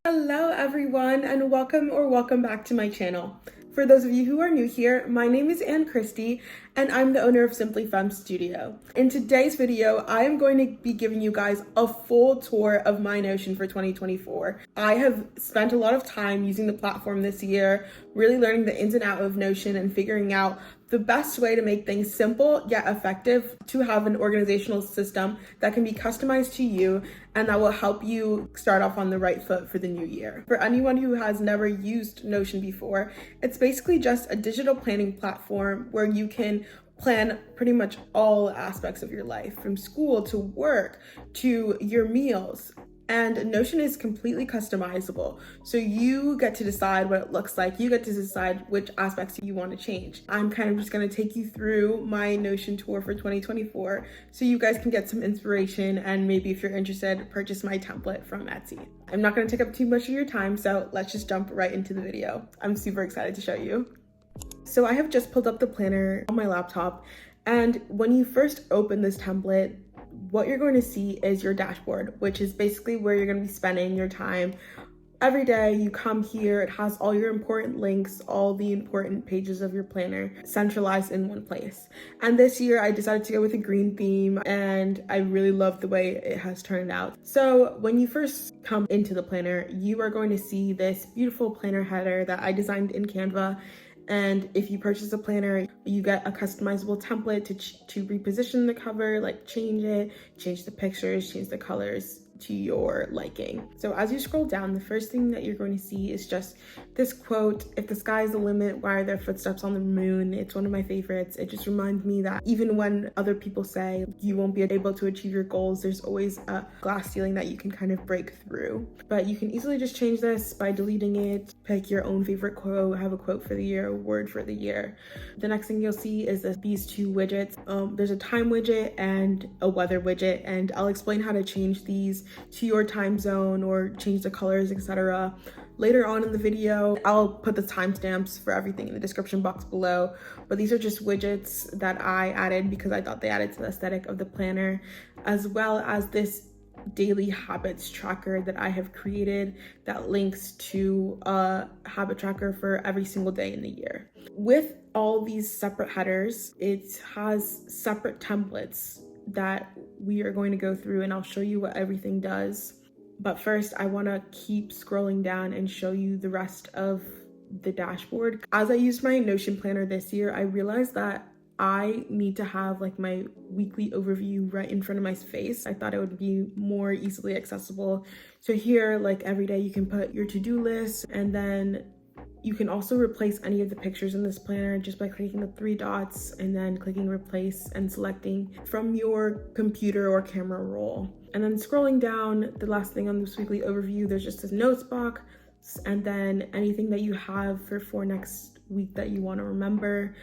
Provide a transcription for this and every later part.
Hello everyone, and welcome back to my channel. For those of you who are new here, my name is Anne Christie and I'm the owner of Simply Femme Studio. In today's video, I am going to be giving you guys a full tour of my Notion for 2024. I have spent a lot of time using the platform this year, really learning the ins and outs of Notion and figuring out the best way to make things simple yet effective, to have an organizational system that can be customized to you and that will help you start off on the right foot for the new year. For anyone who has never used Notion before, it's basically just a digital planning platform where you can plan pretty much all aspects of your life, from school to work to your meals. And Notion is completely customizable. So you get to decide what it looks like. You get to decide which aspects you want to change. I'm kind of just going to take you through my Notion tour for 2024 so you guys can get some inspiration, and maybe if you're interested, purchase my template from Etsy. I'm not going to take up too much of your time, so let's just jump right into the video. I'm super excited to show you. So I have just pulled up the planner on my laptop, and when you first open this template, what you're going to see is your dashboard, which is basically where you're going to be spending your time. Every day you come here, it has all your important links, all the important pages of your planner centralized in one place. And this year I decided to go with a green theme, and I really love the way it has turned out. So when you first come into the planner, you are going to see this beautiful planner header that I designed in Canva. And if you purchase a planner, you get a customizable template to reposition the cover, like change it, change the pictures, change the colors to your liking. So as you scroll down, the first thing that you're going to see is just this quote: "If the sky is the limit, why are there footsteps on the moon?" It's one of my favorites. It just reminds me that even when other people say you won't be able to achieve your goals, there's always a glass ceiling that you can kind of break through. But you can easily just change this by deleting it, pick your own favorite quote, have a quote for the year, a word for the year. The next thing you'll see is these two widgets. There's a time widget and a weather widget, and I'll explain how to change these to your time zone or change the colors, etc. later on in the video. I'll put the timestamps for everything in the description box below, but these are just widgets that I added because I thought they added to the aesthetic of the planner, as well as this daily habits tracker that I have created that links to a habit tracker for every single day in the year. With all these separate headers, it has separate templates that we are going to go through, and I'll show you what everything does. But first, I want to keep scrolling down and show you the rest of the dashboard. As I used my Notion planner this year, I realized that I need to have like my weekly overview right in front of my face. I thought it would be more easily accessible. So here, like every day, you can put your to-do list, and then you can also replace any of the pictures in this planner just by clicking the three dots and then clicking replace and selecting from your computer or camera roll. And then scrolling down, the last thing on this weekly overview, there's just a notes box, and then anything that you have for next week that you want to remember.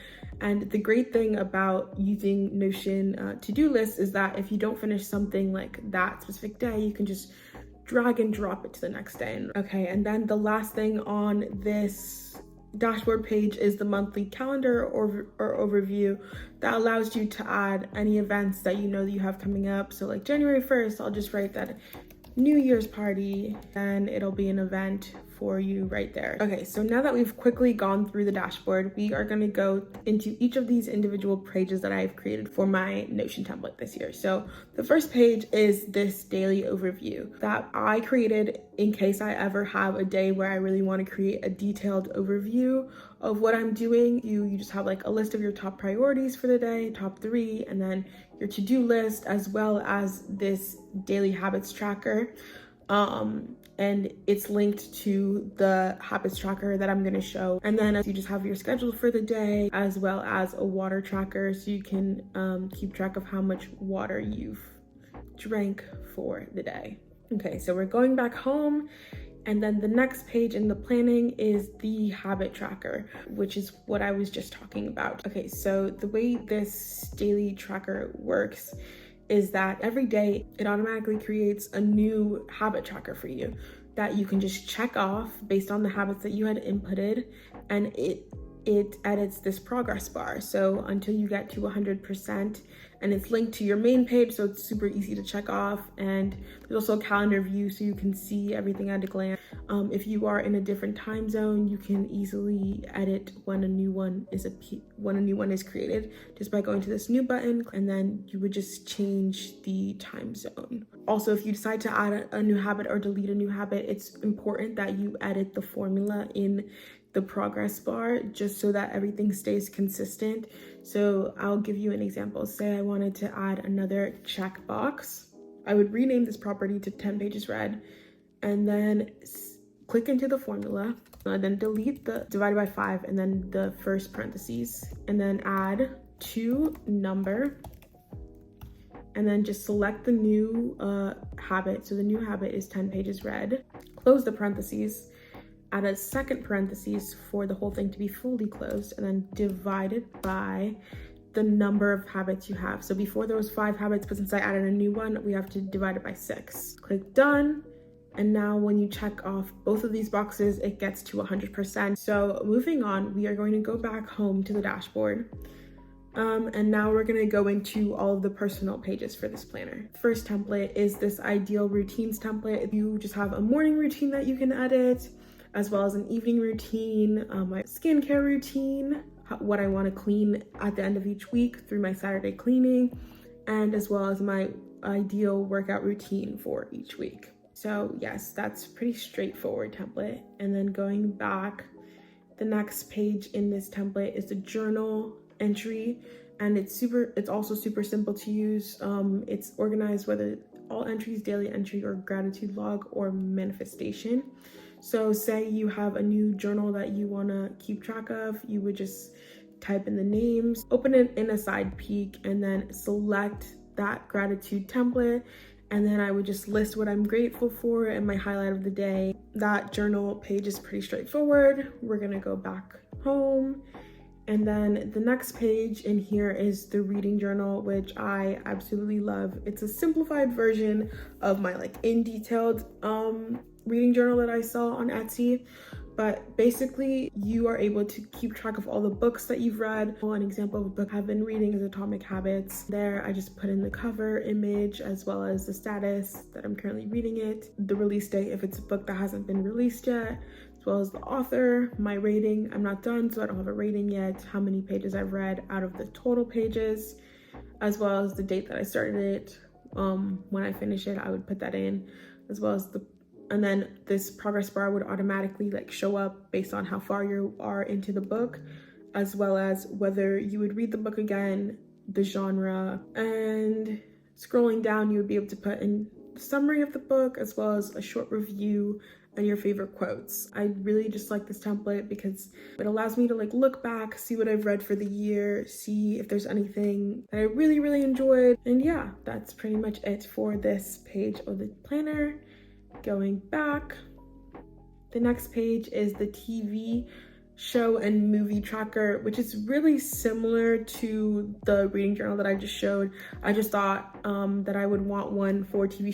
And the great thing about using Notion to-do lists is that if you don't finish something like that specific day, you can just drag and drop it to the next day. Okay, and then the last thing on this dashboard page is the monthly calendar or overview that allows you to add any events that you know that you have coming up. So like January 1st, I'll just write that New Year's party, and it'll be an event for you right there. Okay, so now that we've quickly gone through the dashboard, we are going to go into each of these individual pages that I've created for my Notion template this year. So the first page is this daily overview that I created in case I ever have a day where I really want to create a detailed overview of what I'm doing. You just have like a list of your top priorities for the day, top 3, and then your to-do list, as well as this daily habits tracker. And it's linked to the habits tracker that I'm going to show. And then you just have your schedule for the day, as well as a water tracker, so you can keep track of how much water you've drank for the day. Okay, so we're going back home. And then the next page in the planning is the habit tracker, which is what I was just talking about. Okay, so the way this daily tracker works is that every day it automatically creates a new habit tracker for you that you can just check off based on the habits that you had inputted, and it it edits this progress bar. So until you get to 100%, and it's linked to your main page, so it's super easy to check off. And there's also a calendar view, so you can see everything at a glance. If you are in a different time zone, you can easily edit when a new one is created just by going to this new button, and then you would just change the time zone. Also, if you decide to add a new habit or delete a new habit, it's important that you edit the formula in the progress bar just so that everything stays consistent. So I'll give you an example. Say I wanted to add another checkbox. I would rename this property to 10 pages read, and then click into the formula, and then delete the divided by 5 and then the first parentheses, and then add to number, and then just select the new habit. So the new habit is 10 pages read. Close the parentheses, add a second parentheses for the whole thing to be fully closed, and then divide it by the number of habits you have. So before there was 5 habits, but since I added a new one, we have to divide it by 6. Click done. And now when you check off both of these boxes, it gets to 100%. So moving on, we are going to go back home to the dashboard. And now we're gonna go into all of the personal pages for this planner. First template is this ideal routines template. You just have a morning routine that you can edit, as well as an evening routine, my skincare routine, what I want to clean at the end of each week through my Saturday cleaning, and as well as my ideal workout routine for each week. So yes, that's pretty straightforward template. And then going back, the next page in this template is the journal entry, and it's also super simple to use. It's organized whether all entries, daily entry, or gratitude log, or manifestation. So say you have a new journal that you want to keep track of, you would just type in the names, open it in a side peek, and then select that gratitude template. And then I would just list what I'm grateful for and my highlight of the day. That journal page is pretty straightforward. We're gonna go back home. And then the next page in here is the reading journal, which I absolutely love. It's a simplified version of my in detailed reading journal that I saw on Etsy. But basically, you are able to keep track of all the books that you've read. One example of a book I've been reading is Atomic Habits. There, I just put in the cover image as well as the status that I'm currently reading it, the release date if it's a book that hasn't been released yet, as well as the author, my rating. I'm not done, so I don't have a rating yet, how many pages I've read out of the total pages, as well as the date that I started it. When I finish it, I would put that in, as well as and then this progress bar would automatically show up based on how far you are into the book, as well as whether you would read the book again, the genre, and scrolling down, you would be able to put in the summary of the book, as well as a short review and your favorite quotes. I really just like this template because it allows me to look back, see what I've read for the year, see if there's anything that I really, really enjoyed. And yeah, that's pretty much it for this page of the planner. Going back, the next page is the TV show and movie tracker, which is really similar to the reading journal that I just showed. I just thought that I would want one for TV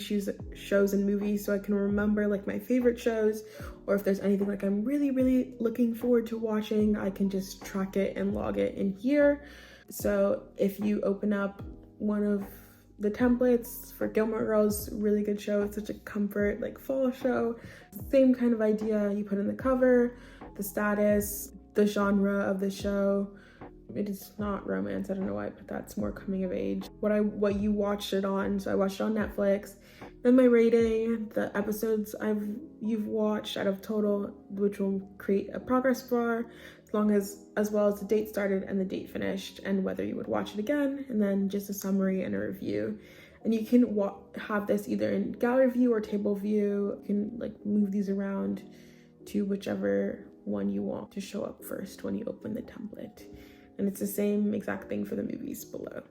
shows and movies, so I can remember my favorite shows, or if there's anything I'm really, really looking forward to watching, I can just track it and log it in here. So if you open up one of the templates for Gilmore Girls, really good show. It's such a comfort fall show. Same kind of idea. You put in the cover, the status, the genre of the show. It is not romance. I don't know why I put that. It's more coming of age. What you watched it on. So I watched it on Netflix. Then my rating, the episodes you've watched out of total, which will create a progress bar, as well as the date started and the date finished, and whether you would watch it again, and then just a summary and a review. And you can have this either in gallery view or table view. You can move these around to whichever one you want to show up first when you open the template. And it's the same exact thing for the movies below.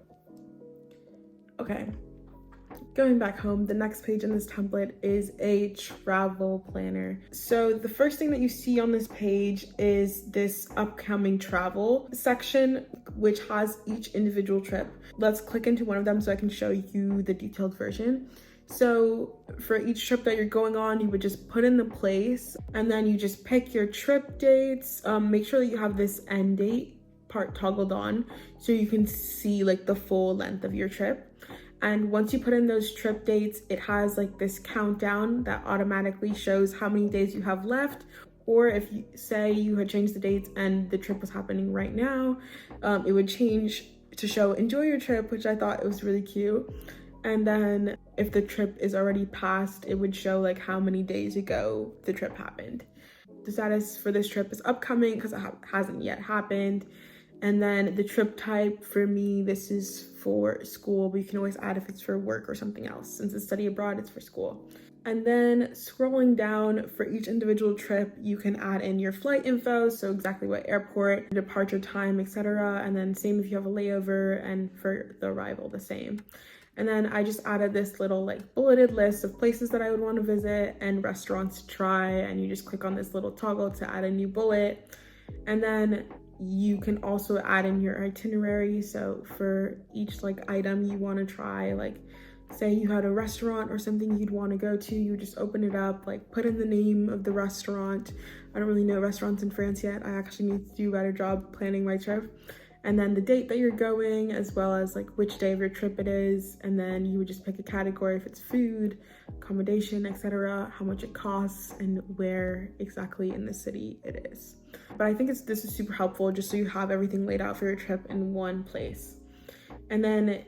Okay. Going back home, the next page in this template is a travel planner. So the first thing that you see on this page is this upcoming travel section, which has each individual trip. Let's click into one of them so I can show you the detailed version. So for each trip that you're going on, you would just put in the place, and then you just pick your trip dates. Make sure that you have this end date part toggled on so you can see like the full length of your trip. And once you put in those trip dates, it has like this countdown that automatically shows how many days you have left. Or if you say you had changed the dates and the trip was happening right now, it would change to show enjoy your trip, which I thought it was really cute. And then if the trip is already passed, it would show like how many days ago the trip happened. The status for this trip is upcoming because it hasn't yet happened. And then the trip type for me, this is for school, but you can always add if it's for work or something else. Since it's study abroad, it's for school. And then scrolling down for each individual trip, you can add in your flight info, so exactly what airport, departure time, etc. And then same if you have a layover, and for the arrival, the same. And then I just added this little like bulleted list of places that I would want to visit and restaurants to try. And you just click on this little toggle to add a new bullet. And then you can also add in your itinerary. So for each like item you want to try, like say you had a restaurant or something you'd want to go to, you just open it up, like put in the name of the restaurant. I don't really know restaurants in France yet. I actually need to do a better job planning my trip. And then the date that you're going, as well as like which day of your trip it is. And then you would just pick a category if it's food, accommodation, etc., how much it costs, and where exactly in the city it is. But I think this is super helpful just so you have everything laid out for your trip in one place. And then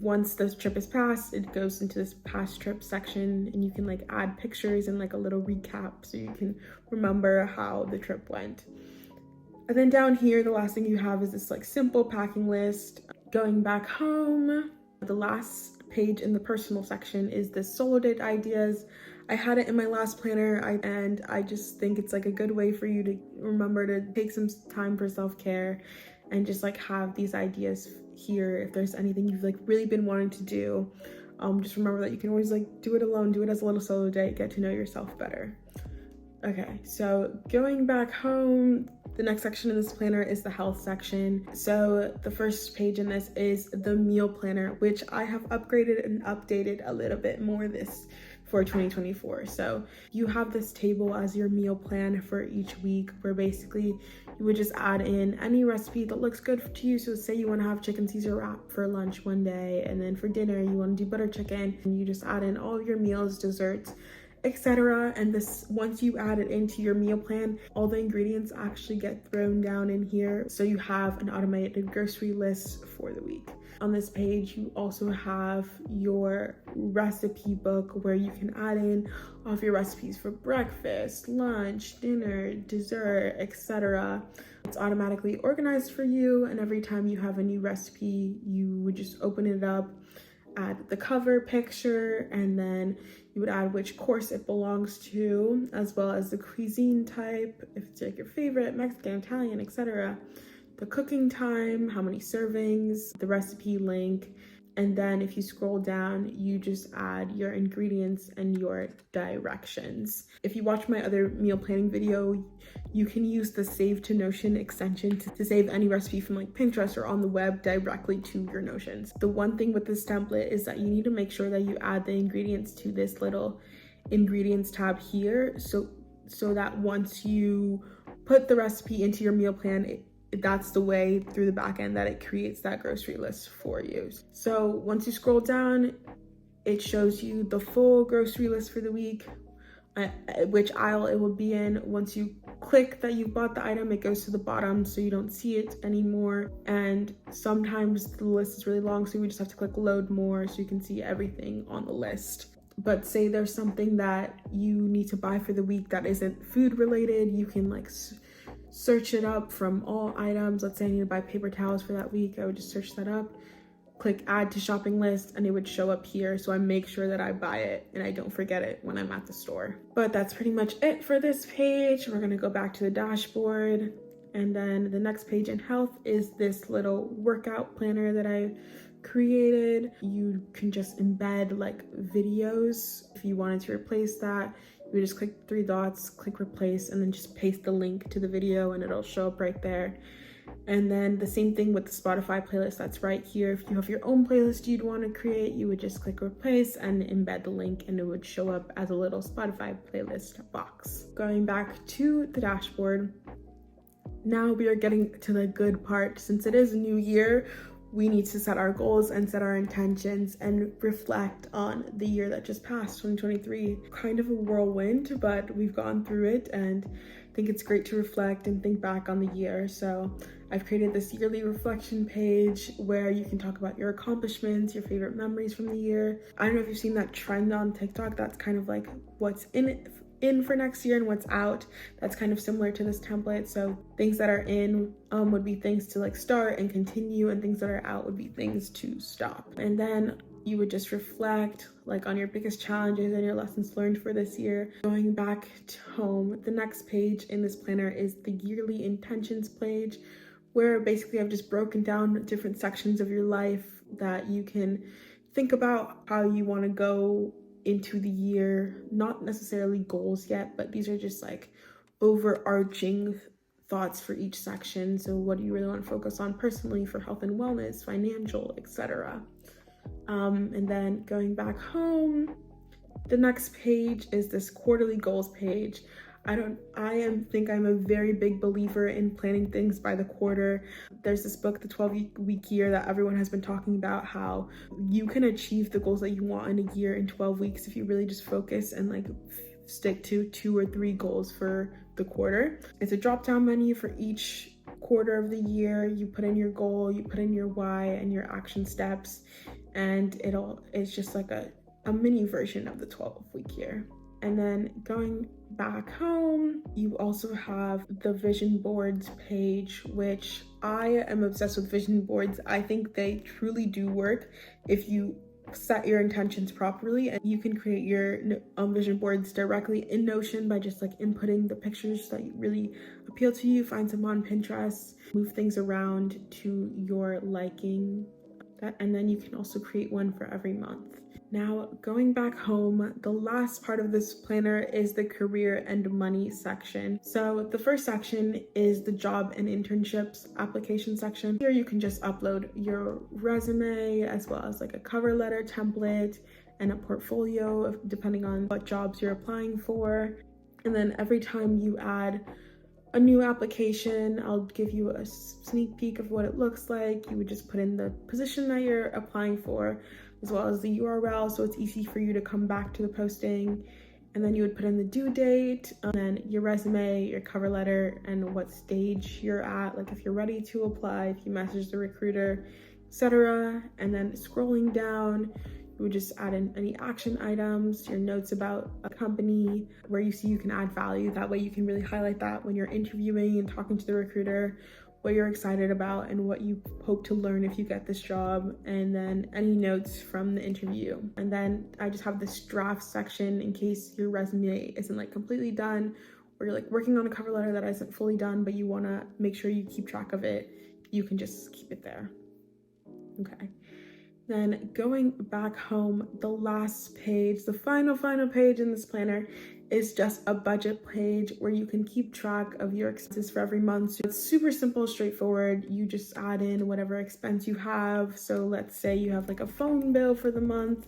once the trip is passed, it goes into this past trip section, and you can like add pictures and like a little recap so you can remember how the trip went. And then down here, the last thing you have is this like simple packing list. Going back home, the last page in the personal section is the solo date ideas. I had it in my last planner, and I just think it's like a good way for you to remember to take some time for self-care and just like have these ideas here. If there's anything you've like really been wanting to do, just remember that you can always like do it alone, do it as a little solo date, get to know yourself better. Okay, so going back home, the next section in this planner is the health section. So the first page in this is the meal planner, which I have upgraded and updated a little bit more for 2024. So you have this table as your meal plan for each week, where basically you would just add in any recipe that looks good to you. So say you want to have chicken Caesar wrap for lunch one day, and then for dinner you want to do butter chicken, and you just add in all of your meals, desserts, etc. And this, once you add it into your meal plan, all the ingredients actually get thrown down in here, so you have an automated grocery list for the week. On this page, you also have your recipe book, where you can add in all of your recipes for breakfast, lunch, dinner, dessert, etc. It's automatically organized for you, and every time you have a new recipe, you would just open it up, add the cover picture, and then you would add which course it belongs to, as well as the cuisine type, if it's like your favorite, Mexican, Italian, etc., the cooking time, how many servings, the recipe link, and then if you scroll down, you just add your ingredients and your directions. If you watch my other meal planning video, you can use the Save to Notion extension to save any recipe from like Pinterest or on the web directly to your Notions. The one thing with this template is that you need to make sure that you add the ingredients to this little ingredients tab here, so that once you put the recipe into your meal plan, that's the way through the back end that it creates that grocery list for you. So once you scroll down, it shows you the full grocery list for the week, which aisle it will be in. Once you click that you bought the item, it goes to the bottom so you don't see it anymore. And sometimes the list is really long, so we just have to click load more so you can see everything on the list. But say there's something that you need to buy for the week that isn't food related, you can like search it up from all items. Let's say I need to buy paper towels for that week. I would just search that up, click add to shopping list, and it would show up here. So I make sure that I buy it and I don't forget it when I'm at the store. But that's pretty much it for this page. We're gonna go back to the dashboard. And then the next page in health is this little workout planner that I created. You can just embed like videos. If you wanted to replace that, you just click 3 dots, click replace, and then just paste the link to the video and it'll show up right there. And then the same thing with the Spotify playlist that's right here. If you have your own playlist you'd want to create, you would just click replace and embed the link, and it would show up as a little Spotify playlist box. Going back to the dashboard, now we are getting to the good part. Since it is a new year, we need to set our goals and set our intentions and reflect on the year that just passed, 2023. Kind of a whirlwind, but we've gone through it, and I think it's great to reflect and think back on the year. So I've created this yearly reflection page where you can talk about your accomplishments, your favorite memories from the year. I don't know if you've seen that trend on TikTok that's kind of like what's in for next year and what's out. That's kind of similar to this template. So things that are in would be things to like start and continue, and things that are out would be things to stop. And then you would just reflect like on your biggest challenges and your lessons learned for this year. Going back to home, the next page in this planner is the yearly intentions page, where basically I've just broken down different sections of your life that you can think about how you want to go into the year. Not necessarily goals yet, but these are just like overarching thoughts for each section. So what do you really want to focus on personally for health and wellness, financial, etc. And then going back home, the next page is this quarterly goals page. think I'm a very big believer in planning things by the quarter. There's this book, The 12-Week Year, that everyone has been talking about, how you can achieve the goals that you want in a year in 12 weeks if you really just focus and like stick to 2 or 3 goals for the quarter. It's a drop-down menu for each quarter of the year. You put in your goal, you put in your why and your action steps, and it's just like a mini version of the 12-week year. And then going back home, you also have the vision boards page, which I am obsessed with vision boards. I think they truly do work if you set your intentions properly, and you can create your vision boards directly in Notion by just like inputting the pictures that really appeal to you. Find some on Pinterest, move things around to your liking, and then you can also create one for every month. Now, going back home, the last part of this planner is the career and money section. So the first section is the job and internships application section. Here you can just upload your resume as well as like a cover letter template and a portfolio, depending on what jobs you're applying for. And then every time you add a new application, I'll give you a sneak peek of what it looks like. You would just put in the position that you're applying for, as well as the URL, so it's easy for you to come back to the posting. And then you would put in the due date, and then your resume, your cover letter, and what stage you're at, like if you're ready to apply, if you message the recruiter, etc. And then scrolling down, you would just add in any action items, your notes about a company, where you see you can add value. That way you can really highlight that when you're interviewing and talking to the recruiter, what you're excited about and what you hope to learn if you get this job, and then any notes from the interview. And then I just have this draft section in case your resume isn't like completely done, or you're like working on a cover letter that isn't fully done, but you want to make sure you keep track of it. You can just keep it there. Okay. Then going back home, the last page, the final page in this planner is just a budget page where you can keep track of your expenses for every month. So it's super simple, straightforward. You just add in whatever expense you have. So let's say you have like a phone bill for the month.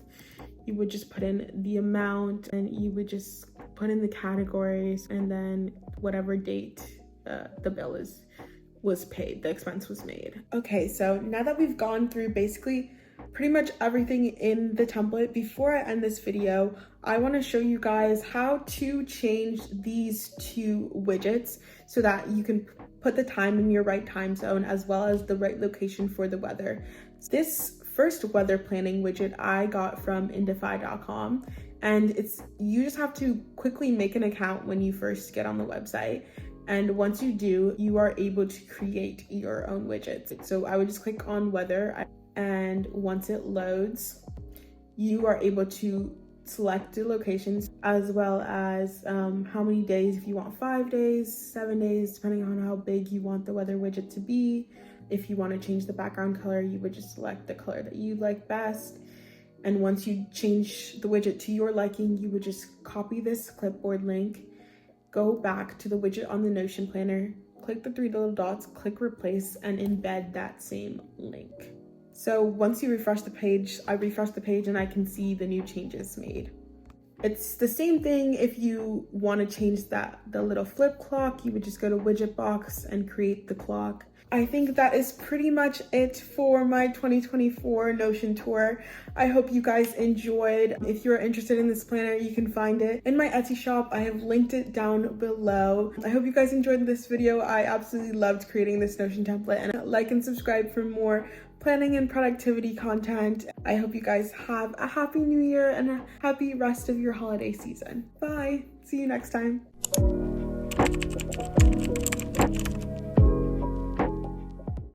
You would just put in the amount, and you would just put in the categories, and then whatever date the bill was paid, the expense was made. Okay, so now that we've gone through basically pretty much everything in the template, before I end this video, I want to show you guys how to change these 2 widgets so that you can put the time in your right time zone as well as the right location for the weather. This first weather planning widget I got from indify.com, and you just have to quickly make an account when you first get on the website. And once you do, you are able to create your own widgets. So I would just click on weather, and once it loads, you are able to select the locations as well as how many days, if you want 5 days, 7 days, depending on how big you want the weather widget to be. If you want to change the background color, you would just select the color that you like best. And once you change the widget to your liking, you would just copy this clipboard link, go back to the widget on the Notion planner, click the three little dots, click replace, and embed that same link. So once you refresh the page, I refresh the page and I can see the new changes made. It's the same thing if you want to change the little flip clock. You would just go to widget box and create the clock. I think that is pretty much it for my 2024 Notion tour. I hope you guys enjoyed. If you're interested in this planner, you can find it in my Etsy shop. I have linked it down below. I hope you guys enjoyed this video. I absolutely loved creating this Notion template, and like and subscribe for more planning and productivity content. I hope you guys have a happy new year and a happy rest of your holiday season. Bye. See you next time.